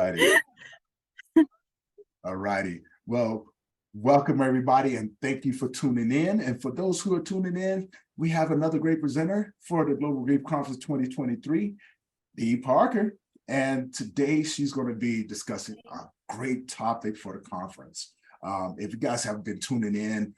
righty. All righty. Well, welcome everybody, and thank you for tuning in. And for those who are tuning in, we have another great presenter for the Global Grief Conference 2023, Diane Parker. And today she's going to be discussing a great topic for the conference. If you guys haven't been tuning in,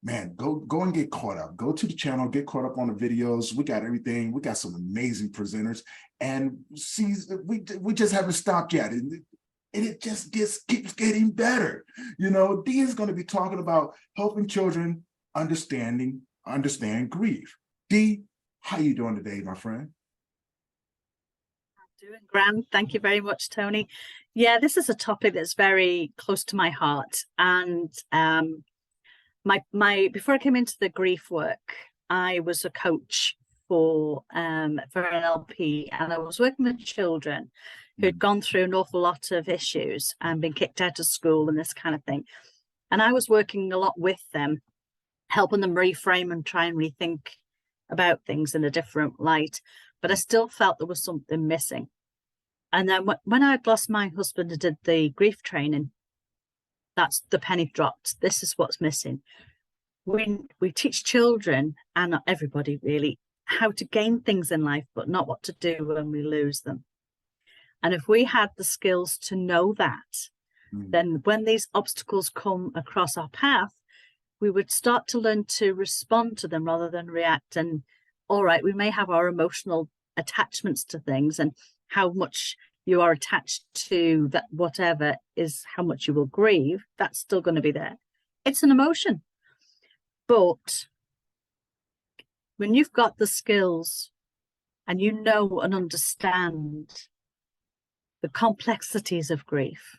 man, go and get caught up. Go to the channel, get caught up on the videos. We got everything. We got some amazing presenters, and we just haven't stopped yet. And it just keeps getting better. You know, Dee is going to be talking about helping children understand grief. Dee, how you doing today, my friend? I'm doing grand. Thank you very much, Tony. Yeah, this is a topic that's very close to my heart. And before I came into the grief work, I was a coach for an LP, and I was working with children who'd gone through an awful lot of issues and been kicked out of school and this kind of thing. And I was working a lot with them, helping them reframe and try and rethink about things in a different light. But I still felt there was something missing. And then when I'd lost my husband and did the grief training, that's the penny dropped. This is what's missing. We teach children, and not everybody really, how to gain things in life, but not what to do when we lose them. And if we had the skills to know that, then when these obstacles come across our path, we would start to learn to respond to them rather than react. And all right, we may have our emotional attachments to things, and how much you are attached to that, whatever, is how much you will grieve. That's still going to be there. It's an emotion. But when you've got the skills and you know and understand the complexities of grief,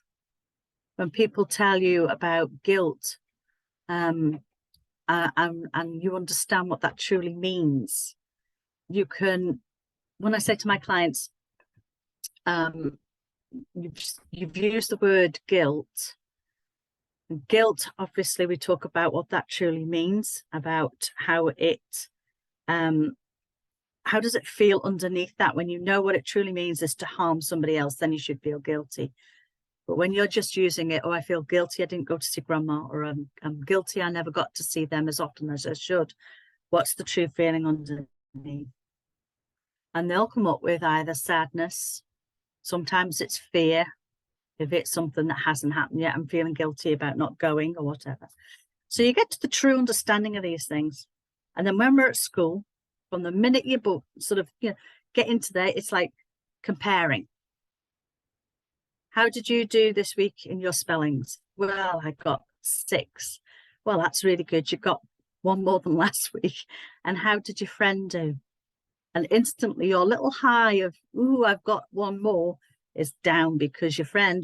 when people tell you about guilt, and you understand what that truly means, you can, when I say to my clients, you've used the word guilt. Guilt, obviously, we talk about what that truly means, about how does it feel underneath that. When you know what it truly means is to harm somebody else, then you should feel guilty. But when you're just using it, oh, I feel guilty, I didn't go to see grandma, or I'm guilty, I never got to see them as often as I should. What's the true feeling underneath? And they'll come up with either sadness, sometimes it's fear. If it's something that hasn't happened yet, I'm feeling guilty about not going or whatever. So you get to the true understanding of these things. And then when we're at school, from the minute you sort of get into there, it's like comparing. How did you do this week in your spellings? Well, I got 6. Well, that's really good. You got 1 more than last week. And how did your friend do? And instantly your little high of, ooh, I've got 1 more, is down because your friend,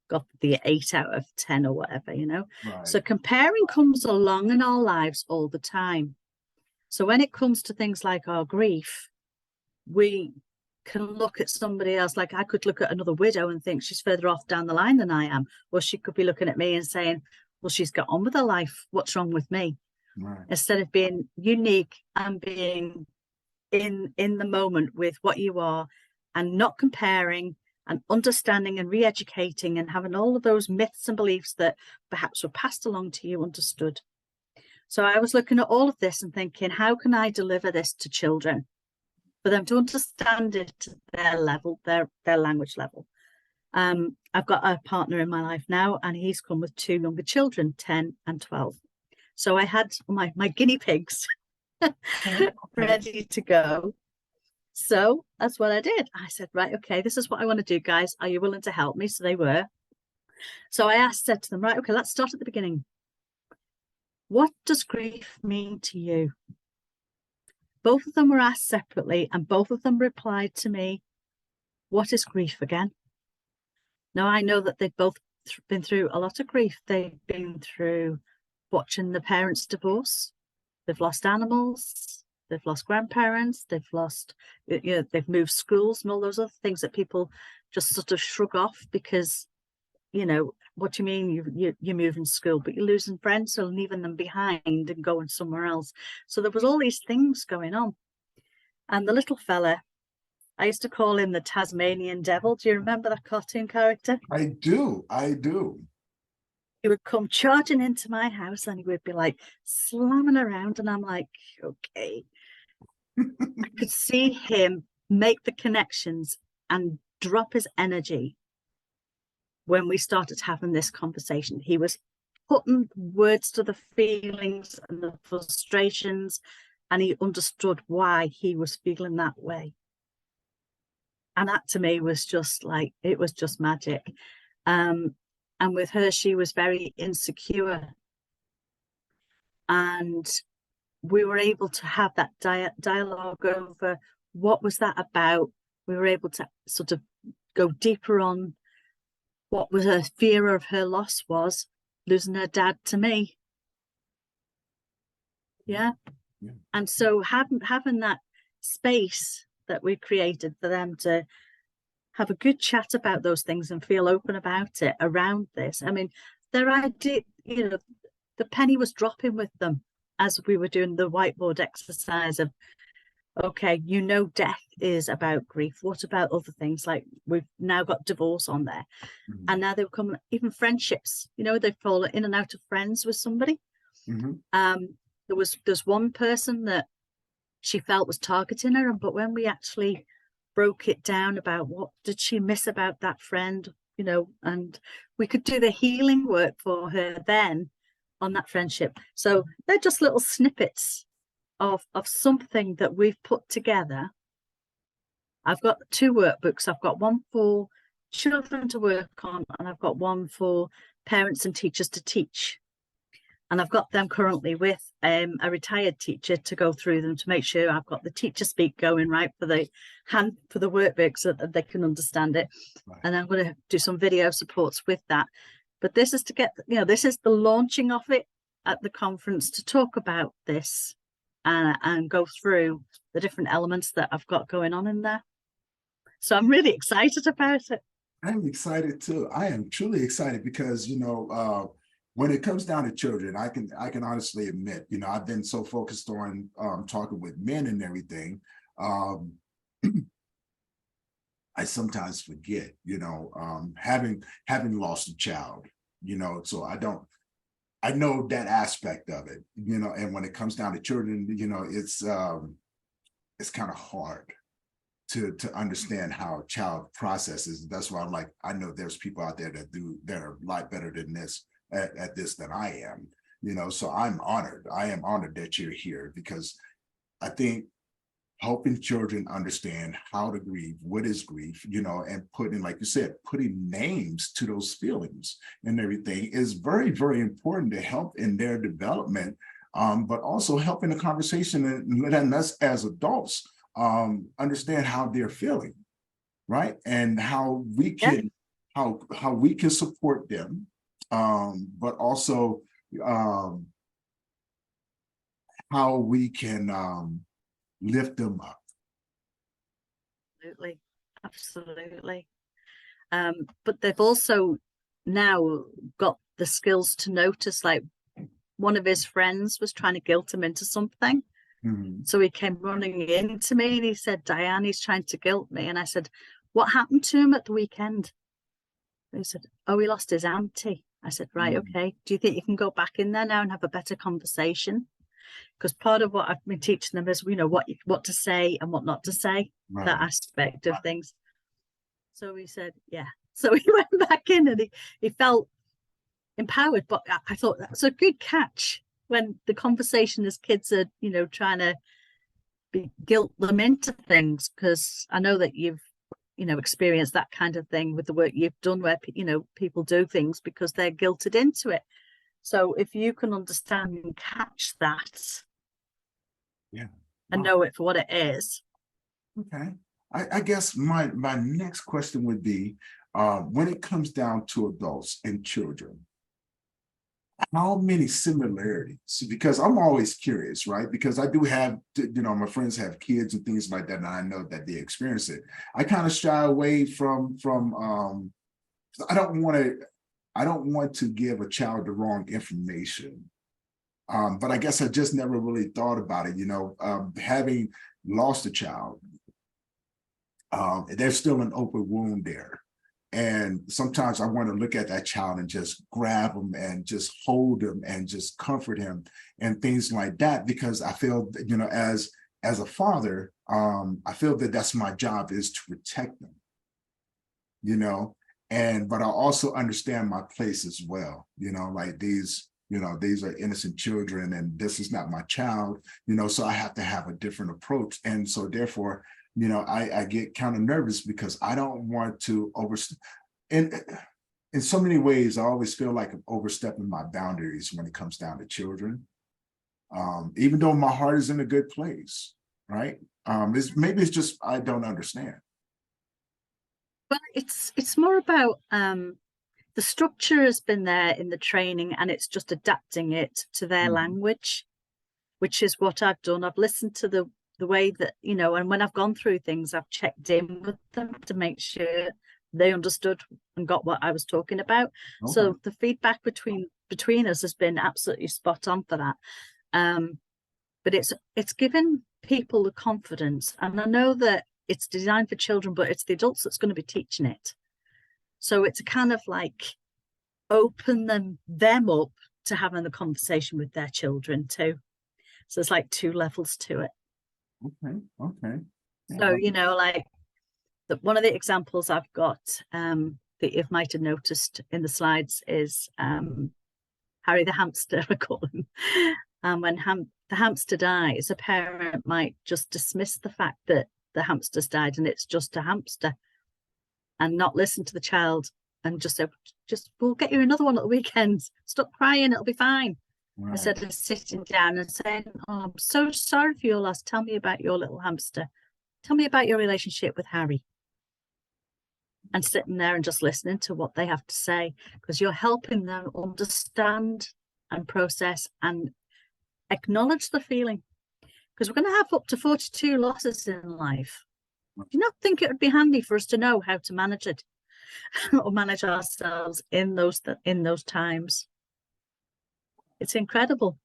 got the 8 out of 10 or whatever, Right. So comparing comes along in our lives all the time. So when it comes to things like our grief, we can look at somebody else. Like I could look at another widow and think she's further off down the line than I am. Or she could be looking at me and saying, well, she's got on with her life. What's wrong with me? Right. Instead of being unique and being in the moment with what you are, and not comparing, and understanding and re-educating, and having all of those myths and beliefs that perhaps were passed along to you understood. So I was looking at all of this and thinking, how can I deliver this to children for them to understand it to their level, their language level? I've got a partner in my life now, and he's come with 2 younger children, 10 and 12. So I had my guinea pigs ready to go. So that's what I did. I said, right, okay, this is what I want to do, guys. Are you willing to help me? So they were. So I said to them, right, okay, let's start at the beginning. What does grief mean to you? Both of them were asked separately, and both of them replied to me, what is grief again? Now, I know that they've both been through a lot of grief. They've been through watching the parents divorce. They've lost animals. They've lost grandparents. They've lost, they've moved schools and all those other things that people just sort of shrug off because, what do you mean you're moving school, but you're losing friends, so leaving them behind and going somewhere else. So there was all these things going on. And the little fella, I used to call him the Tasmanian Devil. Do you remember that cartoon character? I do. I do. He would come charging into my house and he would be like slamming around, and I'm like, okay. I could see him make the connections and drop his energy when we started having this conversation. He was putting words to the feelings and the frustrations, and he understood why he was feeling that way. And that to me was just like, it was just magic. And with her, she was very insecure. And we were able to have that dialogue over what was that about. We were able to sort of go deeper on what was her fear of her loss was, losing her dad to me. Yeah. And so having that space that we created for them to have a good chat about those things and feel open about it around this. I mean, their idea, you know, the penny was dropping with them as we were doing the whiteboard exercise of, okay, you know, death is about grief. What about other things? Like we've now got divorce on there. Mm-hmm. And now they've come, even friendships, you know, they fall in and out of friends with somebody. Mm-hmm. There's one person that she felt was targeting her, but when we actually broke it down about what did she miss about that friend, you know, and we could do the healing work for her then on that friendship. So they're just little snippets of something that we've put together. I've got 2 workbooks. I've got one for children to work on, and I've got one for parents and teachers to teach. And I've got them currently with a retired teacher to go through them to make sure I've got the teacher speak going right for the workbook so that they can understand it. Right. And I'm going to do some video supports with that. But this is to get, you know, this is the launching of it at the conference to talk about this and go through the different elements that I've got going on in there. So I'm really excited about it. I'm excited too. I am truly excited because, you know, when it comes down to children, I can honestly admit, you know, I've been so focused on talking with men and everything. I sometimes forget, you know, having lost a child, you know, so I know that aspect of it, you know, and when it comes down to children, you know, it's kind of hard to understand how a child processes. That's why I'm like, I know there's people out there that are a lot better than this at this than I am, you know, so I'm honored. I am honored that you're here because I think helping children understand how to grieve, what is grief, you know, and putting, like you said, putting names to those feelings and everything is very, very important to help in their development, but also help in the conversation and letting us as adults understand how they're feeling, right? And how we can, how we can support them, but also how we can lift them up. Absolutely. But they've also now got the skills to notice, like one of his friends was trying to guilt him into something. Mm-hmm. So he came running into me and he said, Diane, he's trying to guilt me. And I said, what happened to him at the weekend? And he said, oh, he lost his auntie. I said, right, okay. Do you think you can go back in there now and have a better conversation? Because part of what I've been teaching them is, you know, what to say and what not to say, right. That aspect of things. So he said, yeah. So he went back in and he felt empowered. But I thought that's a good catch when the conversation as kids are, you know, trying to guilt them into things. Because I know that you've, you know, experienced that kind of thing with the work you've done where, you know, people do things because they're guilted into it. So if you can understand and catch that, and know it for what it is. Okay, I guess my next question would be, when it comes down to adults and children, how many similarities? Because I'm always curious, right? Because I do have, you know, my friends have kids and things like that, and I know that they experience it. I kind of shy away from I don't want to give a child the wrong information. But I guess I just never really thought about it, you know, having lost a child. there's still an open wound there. And sometimes I want to look at that child and just grab him and just hold him and just comfort him and things like that, because I feel, you know, as a father, I feel that that's my job, is to protect them, you know, but I also understand my place as well, you know, like these, you know, these are innocent children and this is not my child, you know, so I have to have a different approach. And so therefore, you know, I get kind of nervous because I don't want to in so many ways, I always feel like I'm overstepping my boundaries when it comes down to children. Even though my heart is in a good place, right? Maybe it's just I don't understand. Well, it's more about the structure has been there in the training, and it's just adapting it to their language, which is what I've done. I've listened to the way that, you know, and when I've gone through things, I've checked in with them to make sure they understood and got what I was talking about. Okay. So the feedback between us has been absolutely spot on for that. But it's given people the confidence, and I know that it's designed for children, but it's the adults that's going to be teaching it. So it's kind of like open them up to having the conversation with their children too. So it's like 2 levels to it. Okay. Yeah. So, you know, like one of the examples I've got that you might have noticed in the slides is Harry the hamster, I call him. And when the hamster dies, a parent might just dismiss the fact that the hamster's died and it's just a hamster, and not listen to the child and just say, we'll get you another one at the weekend. Stop crying, it'll be fine. Right. Instead of sitting down and saying, oh, I'm so sorry for your loss. Tell me about your little hamster. Tell me about your relationship with Harry. And sitting there and just listening to what they have to say, because you're helping them understand and process and acknowledge the feeling. Because we're going to have up to 42 losses in life. Do you not think it would be handy for us to know how to manage it or manage ourselves in those times? It's incredible.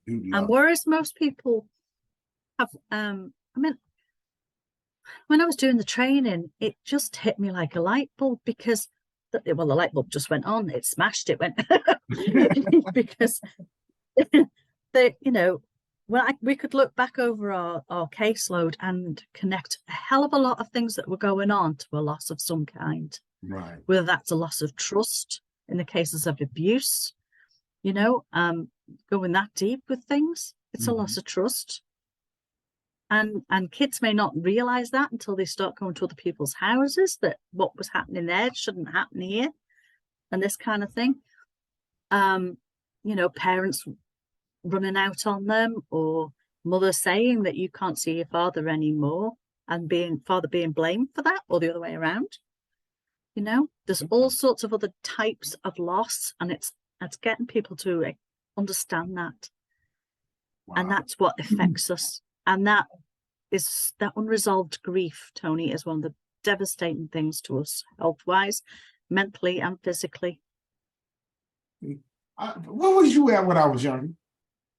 And whereas most people have, I mean, when I was doing the training, it just hit me like a light bulb, because, well, the light bulb just went on. It smashed, it went, because, you know, we could look back over our caseload and connect a hell of a lot of things that were going on to a loss of some kind. Right. Whether that's a loss of trust in the cases of abuse, you know, going that deep with things, it's a loss of trust. And kids may not realize that until they start going to other people's houses, that what was happening there shouldn't happen here, and this kind of thing. You know, parents running out on them, or mother saying that you can't see your father anymore, and father being blamed for that, or the other way around. You know, there's all sorts of other types of loss, and it's getting people to understand that. Wow. And that's what affects us. And that unresolved grief, Tony, is one of the devastating things to us, health-wise, mentally and physically. What was you at when I was younger?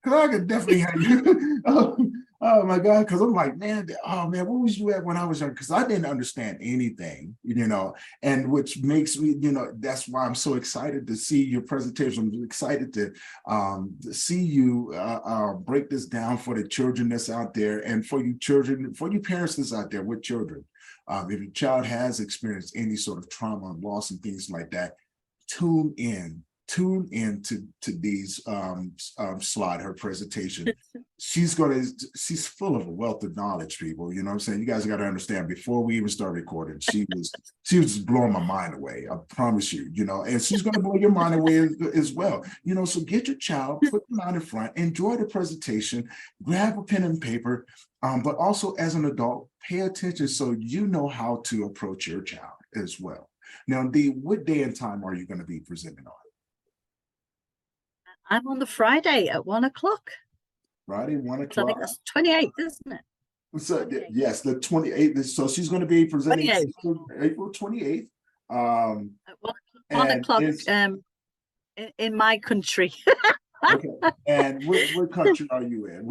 Because I could definitely have you. Oh my God, because I'm like, man, what was you at when I was young? Because I didn't understand anything, you know, and which makes me, you know, that's why I'm so excited to see your presentation. I'm excited to see you break this down for the children that's out there, and for you children, for you parents that's out there with children. If your child has experienced any sort of trauma and loss and things like that, tune in to these slide, her presentation. She's full of a wealth of knowledge, people. You know what I'm saying? You guys got to understand, before we even start recording, she was just blowing my mind away. I promise you, you know, and she's going to blow your mind away as well. You know, so get your child, put them out in front, enjoy the presentation, grab a pen and paper, but also as an adult, pay attention so you know how to approach your child as well. Now, what day and time are you going to be presenting on? I'm on the Friday at 1 o'clock. Friday, 1 o'clock. So I think that's 28th, isn't it? So yes, the 28th. So she's going to be presenting April 28th. At 1 o'clock in my country. Okay. And what country are you in?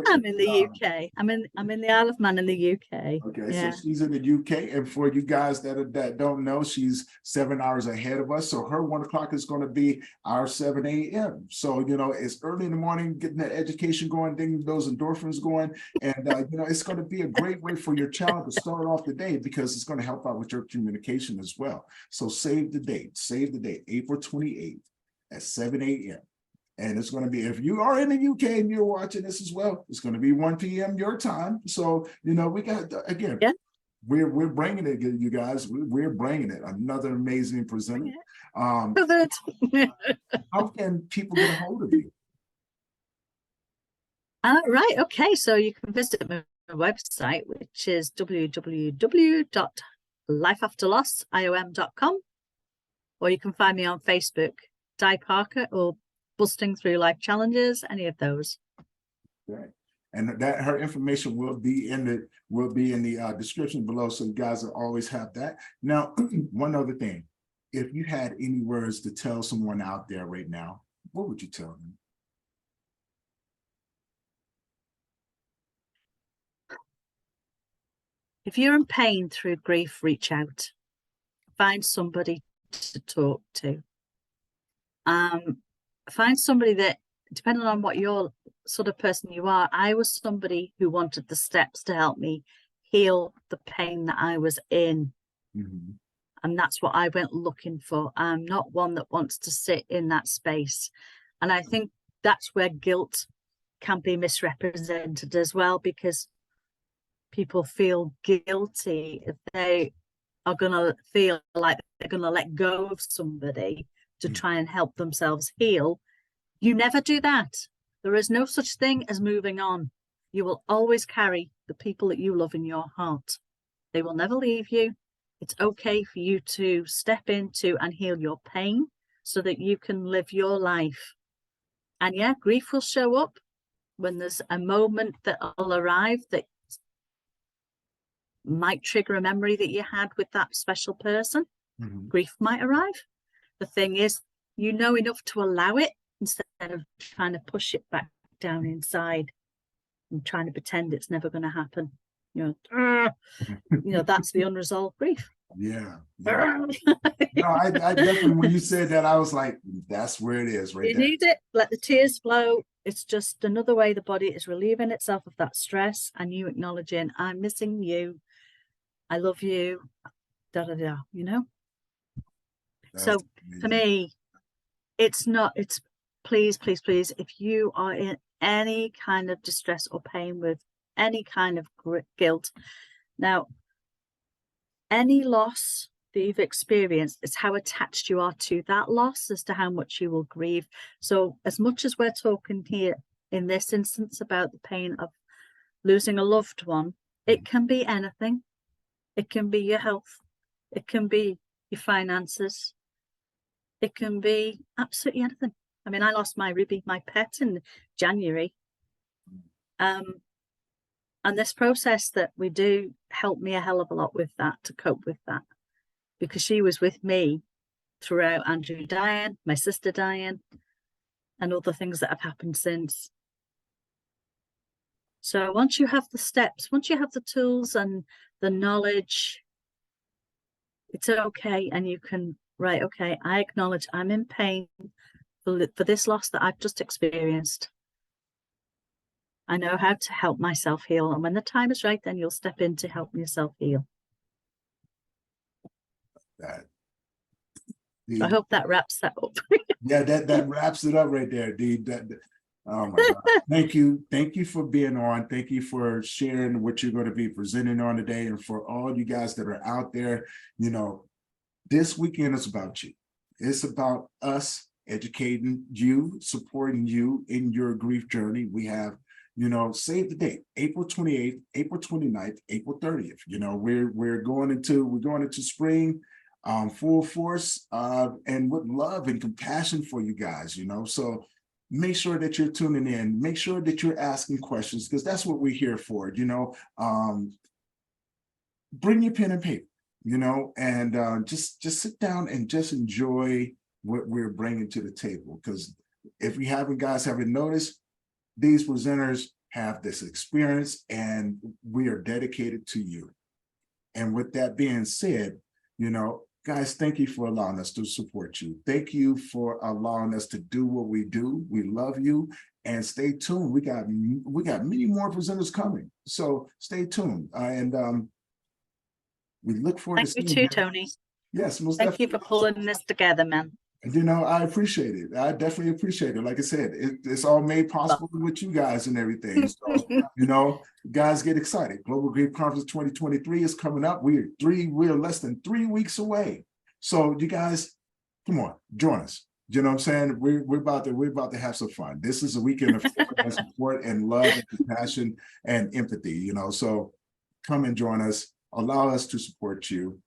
I'm in the UK. I'm in the Isle of Man in the UK. Okay, so Yeah. she's in the UK, and for you guys that don't know, she's 7 hours ahead of us. So her 1 o'clock is going to be our 7 a.m. So it's early in the morning, getting that education going, getting those endorphins going, and it's going to be a great way for your child to start off the day because it's going to help out with your communication as well. So save the date, April 28th at 7 a.m. And it's going to be, if you are in the UK and you're watching this as well, it's going to be 1 p.m. your time. So, we got, again, Yeah. we're bringing it, you guys. We're bringing it. Another amazing presenter. How can people get a hold of you? Right. Okay. So you can visit my website, which is www.lifeafterlossiom.com, or you can find me on Facebook, Di Parker, or Busting Through Life Challenges, any of those. Right. And that her information will be in the description below, so you guys will always have that. Now, one other thing, if you had any words to tell someone out there right now, what would you tell them? If you're in pain through grief, reach out. Find somebody to talk to. Find somebody that, depending on what your sort of person you are, I was somebody who wanted the steps to help me heal the pain that I was in. Mm-hmm. And that's what I went looking for. I'm not one that wants to sit in that space. And I think that's where guilt can be misrepresented as well, because people feel guilty if they are going to feel like they're going to let go of somebody to try and help themselves heal. You never do that. There is no such thing as moving on. You will always carry the people that you love in your heart. They will never leave you. It's okay for you to step into and heal your pain so that you can live your life. And yeah, grief will show up when there's a moment that will arrive that might trigger a memory that you had with that special person. Mm-hmm. Grief might arrive. The thing is, you know enough to allow it instead of trying to push it back down inside and trying to pretend it's never going to happen. That's the unresolved grief. Yeah. No, I definitely, when you said that, I was like, that's where it is right there. You need it. Let the tears flow. It's just another way the body is relieving itself of that stress, and you acknowledging, I'm missing you. I love you. That's so amazing. For me, it's please, if you are in any kind of distress or pain with any kind of guilt, now, any loss that you've experienced is how attached you are to that loss as to how much you will grieve. So as much as we're talking here in this instance about the pain of losing a loved one, it can be anything. It can be your health. It can be your finances. It can be absolutely anything. I mean, I lost my Ruby, my pet, in January. And this process that we do helped me a hell of a lot with that, to cope with that, because she was with me throughout Andrew dying, my sister dying, and other things that have happened since. So once you have the steps, once you have the tools and the knowledge, it's okay. And you can, right, okay, I acknowledge I'm in pain for this loss that I've just experienced. I know how to help myself heal. And when the time is right, then you'll step in to help yourself heal. I hope that wraps that up. Yeah, that wraps it up right there, Dee. Oh my God. Thank you for being on. Thank you for sharing what you're going to be presenting on today. And for all you guys that are out there, this weekend is about you. It's about us educating you, supporting you in your grief journey. We have, save the date, April 28th, April 29th, April 30th. We're going into spring, full force, and with love and compassion for you guys, so make sure that you're tuning in, make sure that you're asking questions, because that's what we're here for. Bring your pen and paper, and just sit down and just enjoy what we're bringing to the table, because if you haven't noticed, these presenters have this experience and we are dedicated to you. And with that being said, you know, guys, thank you for allowing us to support you. Thank you for allowing us to do what we do. We love you, and stay tuned. We got many more presenters coming, so stay tuned. We look forward to Thank you seeing too, Tony. Yes, most Thank you definitely. for pulling this together, man. You know, I appreciate it. I definitely appreciate it. Like I said, it's all made possible with you guys and everything. So, you know, guys, get excited. Global Grape Conference 2023 is coming up. We're less than 3 weeks away. So you guys, come on, join us. You know what I'm saying? We're about to have some fun. This is a weekend of support and love and compassion and empathy, you know. So come and join us, allow us to support you,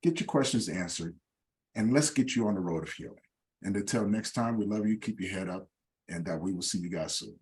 get your questions answered, and let's get you on the road of healing. And until next time, we love you. Keep your head up, and we will see you guys soon.